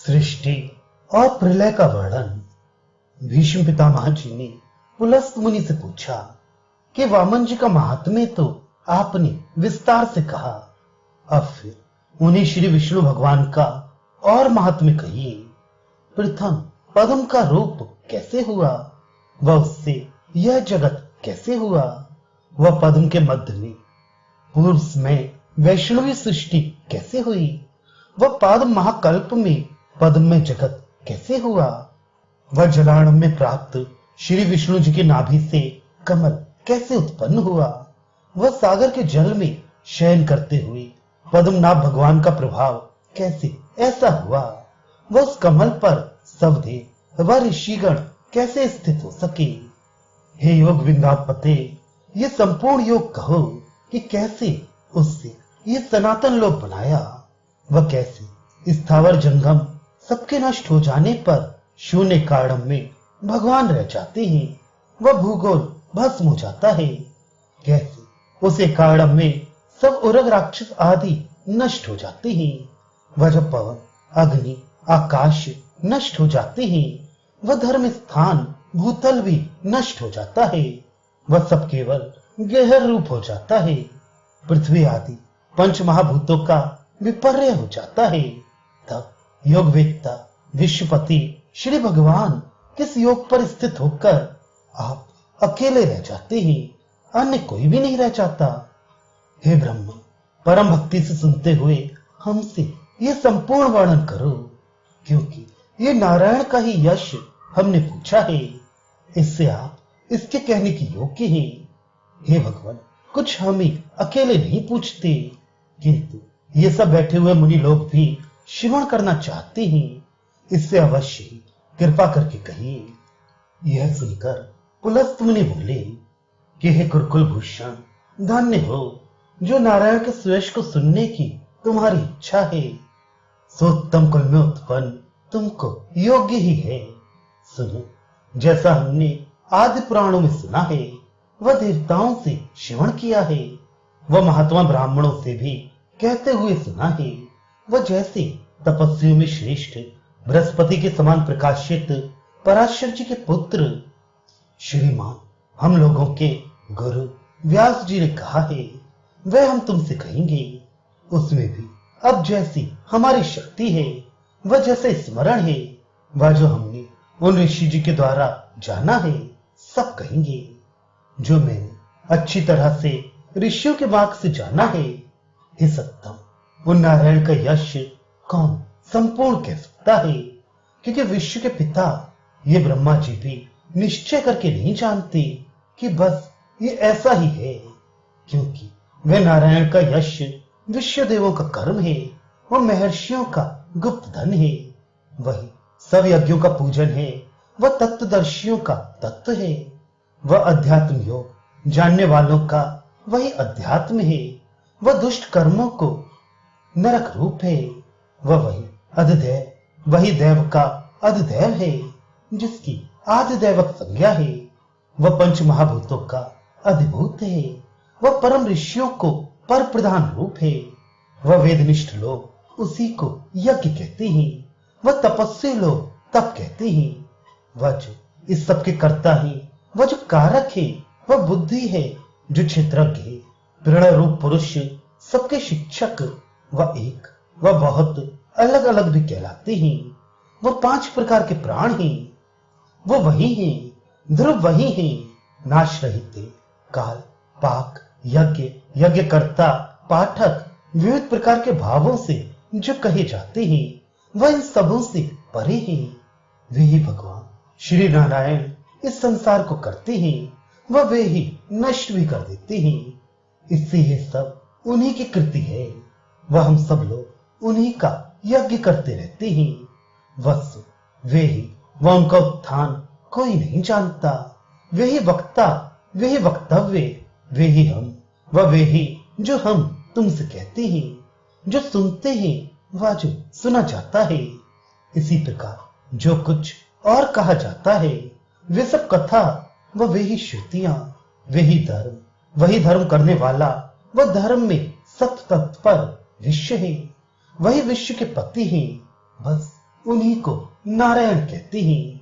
सृष्टि और प्रलय का वर्णन। भीष्म पितामह जी ने पुलस्त मुनि से पूछा कि वामन जी का महात्म्य तो आपने विस्तार से कहा, अब फिर उन्हें श्री विष्णु भगवान का और महात्म्य कहिए। प्रथम पद्म का रूप कैसे हुआ, वह उससे यह जगत कैसे हुआ, वह पद्म के मध्य में पूर्व में वैष्णवी सृष्टि कैसे हुई, वह पाद महाकल्प में पद्म में जगत कैसे हुआ, वह जलाण में प्राप्त श्री विष्णु जी की नाभि से कमल कैसे उत्पन्न हुआ, वह सागर के जल में शयन करते हुए पद्मनाभ भगवान का प्रभाव कैसे ऐसा हुआ, वह उस कमल पर सवदेव व ऋषिगण कैसे स्थित हो सके। हे योग विंदापते, ये संपूर्ण योग कहो कि कैसे उससे ये सनातन लोक बनाया, वह कैसे स्थावर जंगम सबके नष्ट हो जाने पर शून्य कारण में भगवान रह जाते हैं, वह भूगोल भस्म हो जाता है, कैसे उसे कारण में सब उरग राक्षस आदि नष्ट हो जाते हैं, वह जब पवन अग्नि आकाश नष्ट हो जाते हैं, वह धर्म स्थान भूतल भी नष्ट हो जाता है, वह सब केवल गहर रूप हो जाता है, पृथ्वी आदि पंच महाभूतों का विपर्य हो जाता है। तब योग वेत्ता विश्वपति श्री भगवान किस योग पर स्थित होकर आप अकेले रह जाते हैं, अन्य कोई भी नहीं रह जाता। हे ब्रह्मा, परम भक्ति से सुनते हुए हमसे ये संपूर्ण वर्णन करो, क्योंकि ये नारायण का ही यश हमने पूछा है, इससे आप इसके कहने की योग्य हैं। हे भगवान, कुछ हम ही अकेले नहीं पूछते, किंतु ये सब बैठे हुए मुनि लोग भी श्रवण करना चाहते हैं, इससे अवश्य ही कृपा करके कहिए। यह सुनकर पुलस्त मुनि बोले कि हे कुरकुल भूषण, धन्य हो जो नारायण के सुयश को सुनने की तुम्हारी इच्छा है, सोत्तम कुल में उत्पन्न तुमको योग्य ही है। सुनो, जैसा हमने आदि पुराणों में सुना है, वह देवताओं से श्रवण किया है, वह महात्मा ब्राह्मणों से भी कहते हुए सुना है, वह जैसे तपस्वियों में श्रेष्ठ बृहस्पति के समान प्रकाशित पराशर जी के पुत्र श्रीमान हम लोगों के गुरु व्यास जी ने कहा है, वह हम तुमसे कहेंगे। उसमें भी अब जैसी हमारी शक्ति है, वह जैसे स्मरण है, वह जो हमने उन ऋषि जी के द्वारा जाना है, सब कहेंगे। जो मैंने अच्छी तरह से ऋषियों के मार्ग से जाना है, हे सत्तम, उन नारायण का यश कौन संपूर्ण कह सकता है, क्योंकि विश्व के पिता ये ब्रह्मा जी भी निश्चय करके नहीं जानते कि बस ये ऐसा ही है, क्योंकि वह नारायण का यश विश्व देवों का कर्म है, वह महर्षियों का गुप्त धन है, वही सब यज्ञों का पूजन है, वह तत्वदर्शियों का तत्व है, वह अध्यात्म योग जानने वालों का वही अध्यात्म है, वह दुष्ट कर्मों को नरक रूप है, वह वही अधिदैव वही देव का अधिदैव है, जिसकी आदिदैवक संज्ञा है, वह पंच महाभूतों का अधिभूत है, वह परम ऋषियों को पर प्रधान रूप है, वह वेदनिष्ठ लोग उसी को यज्ञ कहते हैं, वह तपस्वी लोग तप कहते हैं, वह जो इस सब के कर्ता है, वह जो कारक है, वह बुद्धि है जो क्षेत्रज्ञ है, प्रणय रूप पुरुष सबके शिक्षक, वह एक वह बहुत अलग अलग भी कहलाते हैं, वह 5 प्रकार के प्राण हैं, वो वही हैं, ध्रुव वही हैं, नाश रहित काल पाक यज्ञ यज्ञकर्ता पाठक विविध प्रकार के भावों से जो कहे जाते हैं, वह इन सबों से परे हैं। वे ही भगवान श्री नारायण इस संसार को करते हैं, वह वे ही नष्ट भी कर देते हैं, इससे ये सब उन्हीं की कृति है, वह हम सब लोग उन्हीं का यज्ञ करते रहते हैं, वत्स वे ही वह उनका उत्थान कोई नहीं जानता, वे ही वक्ता वे ही वक्तव्य वे ही हम वह वे ही जो हम तुमसे कहते हैं, जो सुनते हैं वह जो सुना जाता है। इसी प्रकार जो कुछ और कहा जाता है, वे सब कथा वह वे ही श्रुतियां, वे ही धर्म वही धर्म करने वाला, वह धर्म में सत्य तत्पर विश्व है, वही विश्व के पति हैं, बस उन्हीं को नारायण कहते हैं।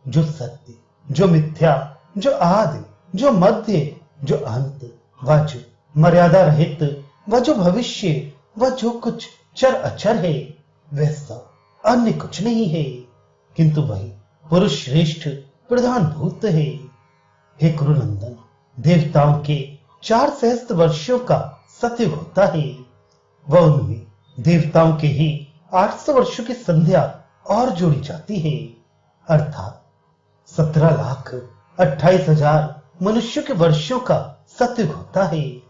जो सत्य, जो मिथ्या, जो आदि, जो मध्य, जो अंत, व जो मर्यादा रहित, व जो भविष्य, व जो कुछ चर अचर है, वह सब अन्य कुछ नहीं है, किंतु वही पुरुष श्रेष्ठ प्रधान भूत है। हे कुरुनंदन, देवताओं के 4 सहस्त्र वर्षों का सतयुग होता है, वह उनमें देवताओं के ही 800 वर्षों की संध्या और जोड़ी जाती है, अर्थात 17,28,000 मनुष्यों के वर्षों का सतयुग होता है।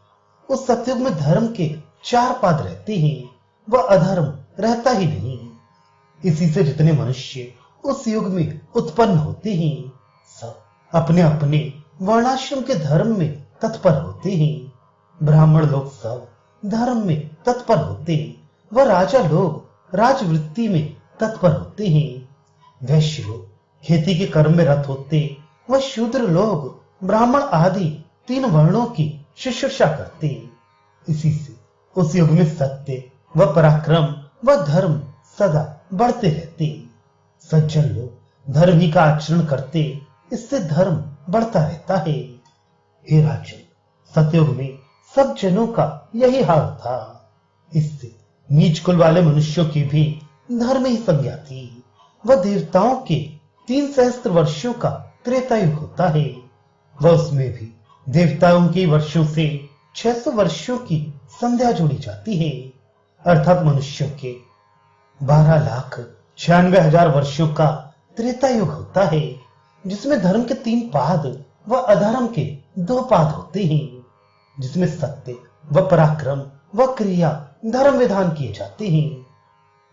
उस सतयुग में धर्म के 4 पाद रहते हैं, वह अधर्म रहता ही नहीं। इसी से जितने मनुष्य उस युग में उत्पन्न होते हैं, सब अपने अपने वर्णाश्रम के धर्म में तत्पर होते हैं। ब्राह्मण लोग सब धर्म में तत्पर होते हैं, वह राजा लोग राजवृत्ति में तत्पर होते हैं। वैश्य लोग खेती के कर्म में रत होते, वह शूद्र लोग ब्राह्मण आदि 3 वर्णों की शुश्रूषा करते। इसी से उस युग में सत्य व पराक्रम व धर्म सदा बढ़ते रहते। सज्जन लोग धर्म ही का आचरण करते, इससे धर्म बढ़ता रहता है। हे राजन, सतयुग में सब जनों का यही हाल था। इससे नीच कुल वाले मनुष्यों की भी धर्म ही संज्ञा थी। वह देवताओं के 3 सहस्त्र वर्षों का त्रेता युग होता है, वह उसमें भी देवताओं के वर्षों से 600 वर्षों की संध्या जोड़ी जाती है, अर्थात मनुष्यों के 12,96,000 वर्षों का त्रेता युग होता है, जिसमें धर्म के 3 पाद व अधर्म के 2 पाद होते हैं, जिसमें सत्य व पराक्रम व क्रिया धर्म विधान किए जाते हैं।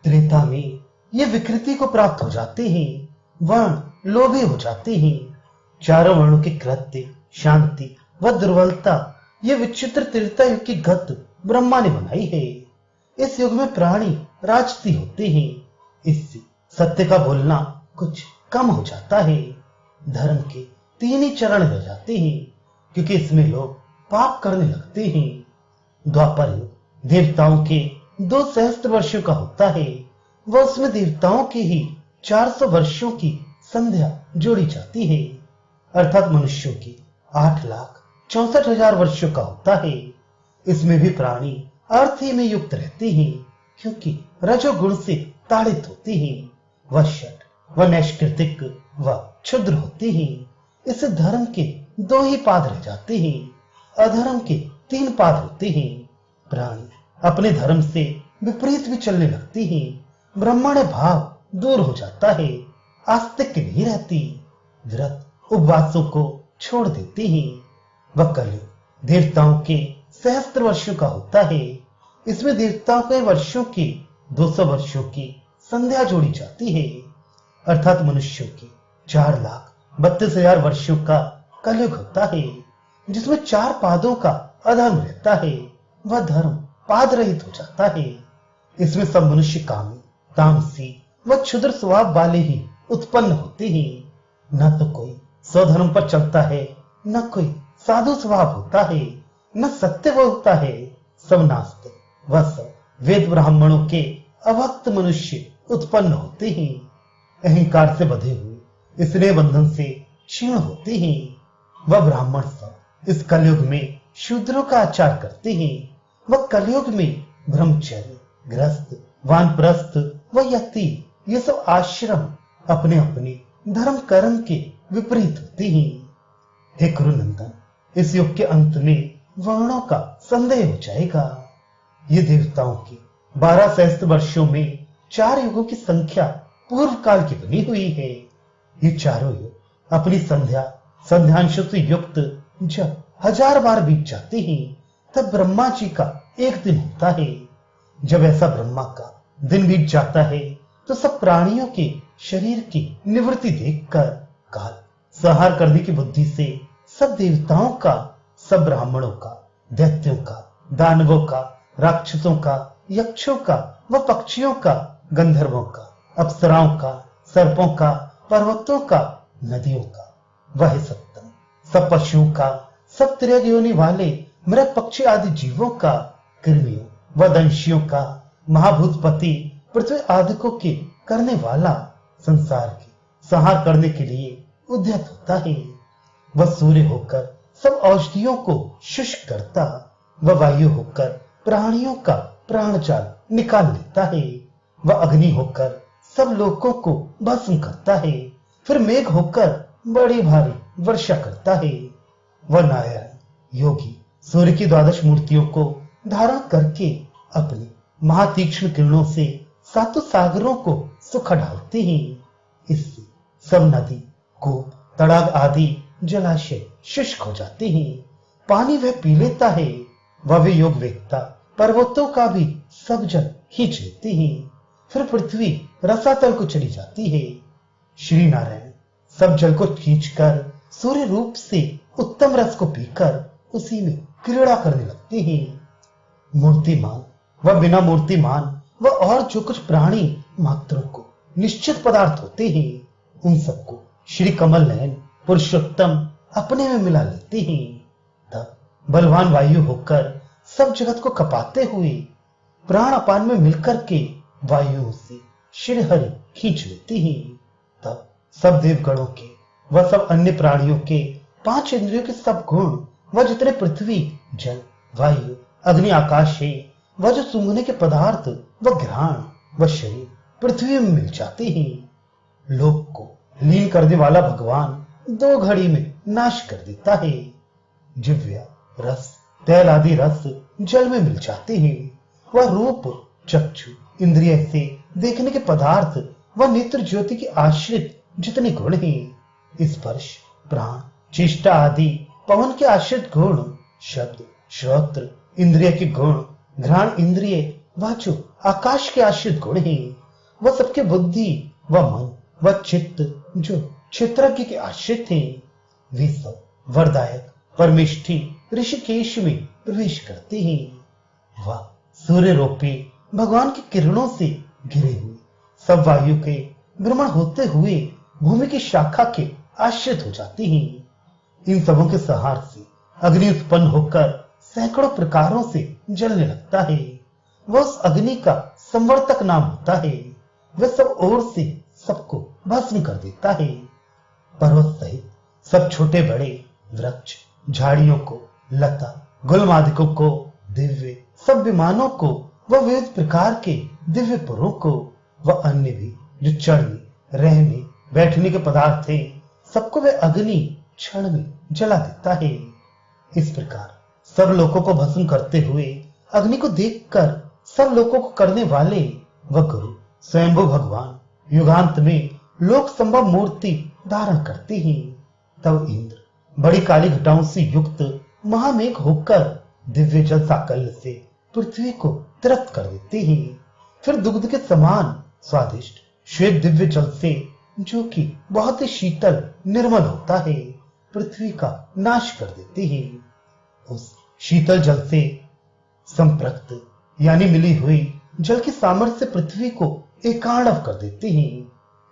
त्रेता में ये विकृति को प्राप्त हो जाते हैं, वर्ण लोभी हो जाते हैं। चारों वर्णों के कृत्य, शांति व दुर्बलता ये विचित्र त्रेता युग की गत ब्रह्मा ने बनाई है। इस युग में प्राणी राजसी होते हैं, इससे सत्य का बोलना कुछ कम हो जाता है। धर्म के 3 ही चरण रह जाते हैं, क्योंकि इसमें लोग पाप करने लगते हैं। द्वापर युग देवताओं के 2 सहस्त्र वर्षों का होता है, वह उसमें देवताओं के ही 400 वर्षों की संध्या जोड़ी जाती है, अर्थात मनुष्यों की 8,64,000 वर्षों का होता है। इसमें भी प्राणी अर्थ ही में युक्त रहते हैं, क्योंकि रजोगुण से ताड़ित होते हैं। वह षट व नैष्कृतिक व क्षुद्र होते हैं। इससे धर्म के 2 ही पाद रह जाते हैं, अधर्म के 3 पाद होते हैं। प्राणी अपने धर्म से विपरीत भी चलने लगते हैं, ब्रह्मण्य भाव दूर हो जाता है, आस्तिक नहीं रहती, व्रत उपवासों को छोड़ देते हैं। वह कलयुग देवताओं के सहस्त्र वर्षों का होता है, इसमें देवताओं के वर्षों की 200 वर्षों की संध्या जोड़ी जाती है, अर्थात मनुष्यों की 4,32,000 वर्षों का कलयुग होता है, जिसमें 4 पादों का अधर्म रहता है, वह धर्म पाद रहित हो जाता है। इसमें सब मनुष्य कामी, तामसी व क्षुद्र स्वभाव वाले ही उत्पन्न होते हैं। न तो कोई स्वधर्म पर चलता है, न कोई साधु स्वभाव होता है, न सत्य बोलता है, सब नास्तिक वह सब वेद ब्राह्मणों के अभक्त मनुष्य उत्पन्न होते हैं। अहंकार से बंधे हुए स्नेह बंधन से क्षीण होते हैं। वह ब्राह्मण सब इस कलयुग में शूद्रों का आचार करते हैं। वह कलयुग में ब्रह्मचर्य, गृहस्थ, वानप्रस्थ व यति ये सब आश्रम अपने अपने धर्म कर्म के विपरीत होते हैं। हे कुरुनंदन, इस युग के अंत में वर्णों का संदेह हो जाएगा। ये देवताओं के 12 सहस्त्र वर्षों में 4 युगों की संख्या पूर्व काल की बनी हुई है। ये चारों युग अपनी संध्यांशों से युक्त जब 1000 बार बीत जाते हैं, तब ब्रह्मा जी का एक दिन होता है। जब ऐसा ब्रह्मा का दिन बीत जाता है, तो सब प्राणियों के शरीर की निवृत्ति देखकर काल संहार करने की बुद्धि से सब देवताओं का, सब ब्राह्मणों का, दैत्यों का, दानवों का, राक्षसों का, यक्षों का व पक्षियों का, गंधर्वों का, अप्सराओं का, सर्पों का, पर्वतों का, नदियों का, वह सप्तम, सब पशुओं का, सब त्रियग योनि वाले मृग पक्षी आदि जीवों का, कृमियों व दंशियों का, महाभूतपति पृथ्वी आदिकों के करने वाला संसार के संहार करने के लिए उद्यत होता है। वह सूर्य होकर सब औषधियों को शुष्क करता, वह वायु होकर प्राणियों का प्राणजाल निकाल लेता है, वह अग्नि होकर सब लोगों को भस्म करता है, फिर मेघ होकर बड़ी भारी वर्षा करता है। वह नारायण योगी सूर्य की द्वादश मूर्तियों को धारण करके अपनी महातीक्ष्ण किरणों से सातों सागरों को सुखा डालते हैं। इससे सब नदी, कूप, तड़ाग आदि जलाशय शुष्क हो जाते हैं, पानी वह पी लेता है। वह योग वेगता पर्वतों का भी सब जल खींच लेते हैं, फिर पृथ्वी रसातल को चली जाती है। श्री नारायण सब जल को खींचकर सूर्य रूप से उत्तम रस को पीकर उसी में क्रीड़ा करने लगते हैं। मूर्तिमान व बिना मूर्तिमान व और जो कुछ प्राणी मात्रों को निश्चित पदार्थ होते हैं, उन सबको श्री कमल नयन पुरुषोत्तम अपने में मिला लेते हैं। तब बलवान वायु होकर सब जगत को कपाते हुए प्राण अपान में मिलकर के वायु से श्री हरि खींच लेते हैं। तब सब देवगणों के व सब अन्य प्राणियों के 5 इंद्रियों के सब गुण व जितने पृथ्वी, जल, वायु, अग्नि, आकाश है, वह जो सूंघने के पदार्थ व घ्राण व शरीर पृथ्वी में मिल जाते हैं। लोक को लीन करने वाला भगवान 2 घड़ी में नाश कर देता है। जिव्या, रस, तैल आदि रस जल में मिल जाते हैं। वह रूप, चक्षु, इंद्रिय से देखने के पदार्थ व नेत्र ज्योति के आश्रित जितने गुण हैं, स्पर्श, प्राण, चेष्टा आदि पवन के आश्रित गुण, शब्द, श्रोत्र इंद्रिय के गुण, घ्राण इंद्रिय व जो आकाश के आश्रित गुण हैं, वह सबके बुद्धि व मन व चित्त जो क्षेत्रज्ञ के आश्रित हैं, वे सब वरदायक परमेष्ठी ऋषिकेश में प्रवेश करते हैं। वह सूर्य रूपी भगवान की किरणों से घिरे हुए सब वायु के भ्रमण होते हुए भूमि की शाखा के आश्रित हो जाते हैं। इन सबों के सहार से अग्नि उत्पन्न होकर सैकड़ों प्रकारों से जलने लगता है। वह उस अग्नि का संवर्तक नाम होता है। वह सब ओर से सबको भस्म कर देता है। पर्वत सहित सब छोटे बड़े वृक्ष, झाड़ियों को, लता, गुलमादिकों को, दिव्य सब विमानों को व विविध प्रकार के दिव्य पुरों को व अन्य भी जो चढ़ने, रहने, बैठने के पदार्थ थे, सबको वह अग्नि क्षण में जला देता है। इस प्रकार सब लोगों को भस्म करते हुए अग्नि को देखकर सब लोगों को करने वाले वह गुरु स्वयंभू भगवान युगांत में लोक संभव मूर्ति धारण करते हैं। तब इंद्र बड़ी काली घटाओं से युक्त महामेघ होकर दिव्य जल साकल्य से पृथ्वी को तृप्त कर देते हैं। फिर दुग्ध के समान स्वादिष्ट श्वेत दिव्य जल से, जो कि बहुत ही शीतल निर्मल होता है, पृथ्वी का नाश कर देते हैं। उस शीतल जल से संप्रक्त यानी मिली हुई जल की सामर्थ्य से पृथ्वी को एकाणव कर देते हैं।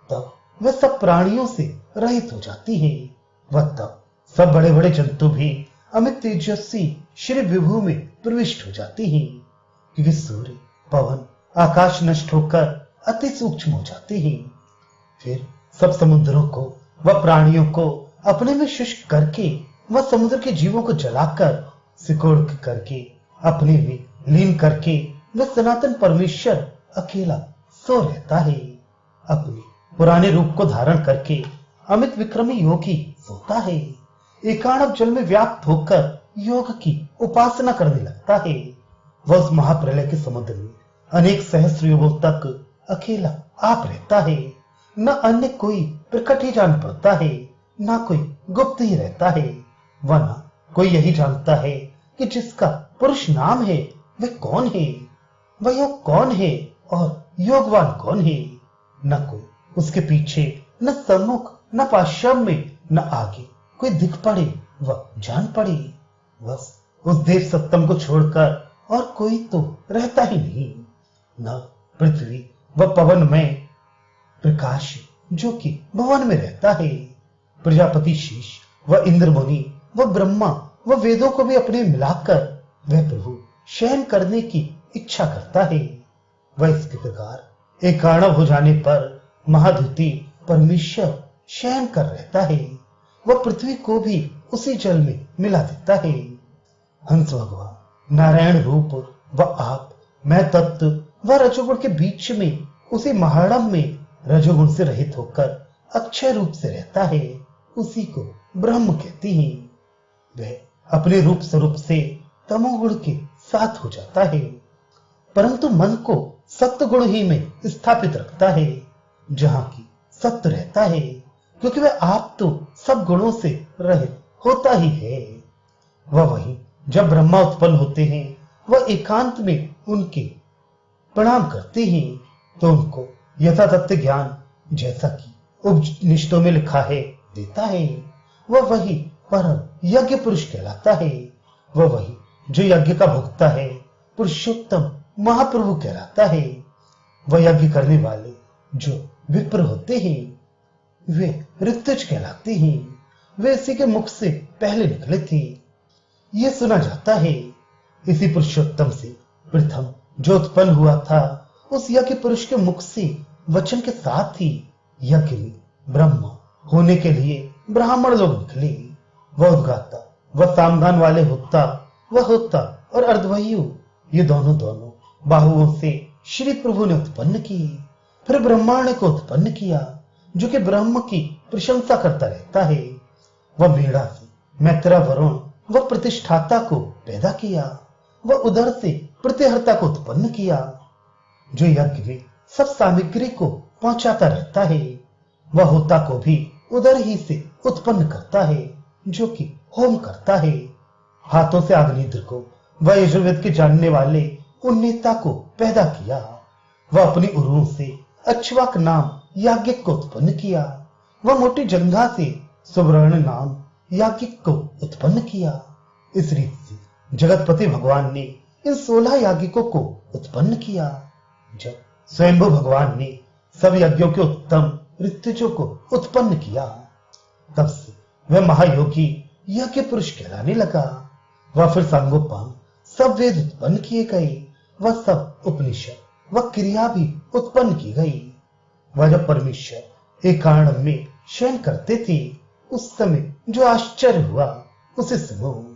तब वह सब प्राणियों से रहित हो जाती है। वह तब सब बड़े बड़े जंतु भी अमित तेजस्वी श्री विभु में प्रविष्ट हो जाते हैं, क्योंकि सूर्य, पवन, आकाश नष्ट होकर अति सूक्ष्म हो जाते हैं। फिर सब समुद्रों को व प्राणियों को अपने में शुष्क करके वह समुद्र के जीवों को जलाकर सिकोड़ करके अपने में लीन करके वह सनातन परमेश्वर अकेला सो रहता है। अपने पुराने रूप को धारण करके अमित विक्रमी योगी सोता है। एकाणव जल में व्याप्त होकर योग की उपासना करने लगता है। वह उस महाप्रलय के समुद्र में अनेक सहस्र युगों तक अकेला आप रहता है। न अन्य कोई प्रकट ही जान पड़ता है, न कोई गुप्त ही रहता है। वह न कोई यही जानता है कि जिसका पुरुष नाम है वह कौन है, वह योग कौन है और योगवान कौन है। न कोई उसके पीछे, न सम्मुख, न पाश्चात्य में, न आगे कोई दिख पड़े व जान पड़े। बस उस देव सत्तम को छोड़कर और कोई तो रहता ही नहीं। न पृथ्वी व पवन में प्रकाश जो कि भवन में रहता है। प्रजापति शीश व इंद्र मुनि व ब्रह्मा व वेदों को भी अपने मिलाकर वह प्रभु शयन करने की इच्छा करता है। वह इसके प्रकार एकाणव हो जाने पर महाद्युति परमेश्वर शयन कर रहता है। वह पृथ्वी को भी उसी जल में मिला देता है। हंस भगवान नारायण रूप व आप मैं तत्व व रजोगुण के बीच में उसी महाड़म में रजोगुण से रहित होकर अक्षय रूप से रहता है। उसी को ब्रह्म कहते हैं। वह अपने रूप स्वरूप से तमोगुण के साथ हो जाता है, परंतु मन को सत्य गुण ही में स्थापित रखता है, जहां की सत्य रहता है, क्योंकि वह आप तो सब गुणों से रहित होता ही है। वह वही जब ब्रह्मा उत्पन्न होते हैं, वह एकांत में उनके प्रणाम करते हैं तो उनको यथा तथ्य ज्ञान, जैसा कि उपनिषदों में लिखा है, देता है। वह वही परम यज्ञ पुरुष कहलाता है। वह वही जो यज्ञ का भोक्ता है, पुरुषोत्तम महाप्रभु कहलाता है। वह यज्ञ करने वाले जो विप्र होते हैं, वे ऋतुज कहलाते हैं। वे इसी के मुख से पहले निकले थे। यह सुना जाता है, इसी पुरुषोत्तम से प्रथम जो उत्पन्न हुआ था, उस यज्ञ पुरुष के मुख से वचन के साथ ही यज्ञ में ब्रह्म होने के लिए ब्राह्मण लोग निकले। वह उद्गाता, वह सामगान वाले होता, वह होता और अर्धवायु, ये दोनों बाहुओं से श्री प्रभु ने उत्पन्न किए। फिर ब्रह्मांड को उत्पन्न किया, जो कि ब्रह्म की प्रशंसा करता रहता है। वह मेढ़ा से मैत्रा वरुण व प्रतिष्ठाता को पैदा किया। वह उदर से प्रतिहर्ता को उत्पन्न किया, जो यज्ञ में सब सामग्री को पहुंचाता रहता है। वह होता को भी उदर ही से उत्पन्न करता है, जो कि होम करता है। हाथों से अग्निद्र को वह यजुर्वेद के जानने वाले उन नेता को पैदा किया। वह अपनी उरुओं से अक्षवाक नाम याज्ञिक को उत्पन्न किया। वह मोटी जंघा से सुवर्ण नाम याज्ञिक को उत्पन्न किया। इस रीत से जगतपति भगवान ने इन 16 याज्ञिकों को उत्पन्न किया। जब स्वयंभू भगवान ने सब यज्ञों के उत्तम ऋतुजों को उत्पन्न किया, तब से वह महायोगी यज्ञ पुरुष कहलाने लगा। वह फिर सांगोपांग सब वेद उत्पन्न किए गए। वह सब उपनिषद व क्रिया भी उत्पन्न की गई। वह जब परमेश्वर एकांत में शयन करते थे, उस समय जो आश्चर्य हुआ उसे सुनो।